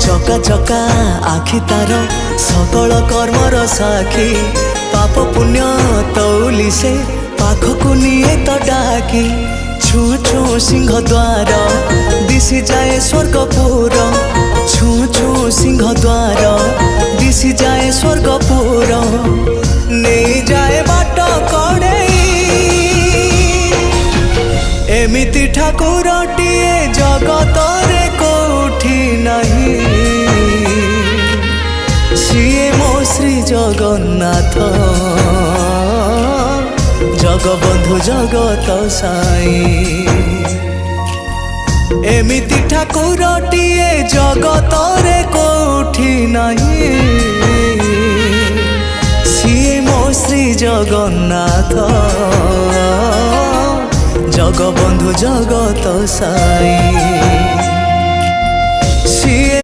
चका चका आखि तार सकल कर्मर साखी पाप पुण्य तौली से पाखकु निये तो डाकी छू छू सिंह द्वार दिशि जाए स्वर्गपुर छू छू सिंह द्वार दिशि जाए स्वर्गपुर नहीं जाए बाट कड़े एमिति ठाकुरटिए जगत रे कोठी नहीं सीए मो श्री जगन्नाथ जगबंधु जगत साई एमिति ठाकुरटिए जगत रे कोठी नहीं सीए मो श्री जगन्नाथ जगबंधु जगत साई।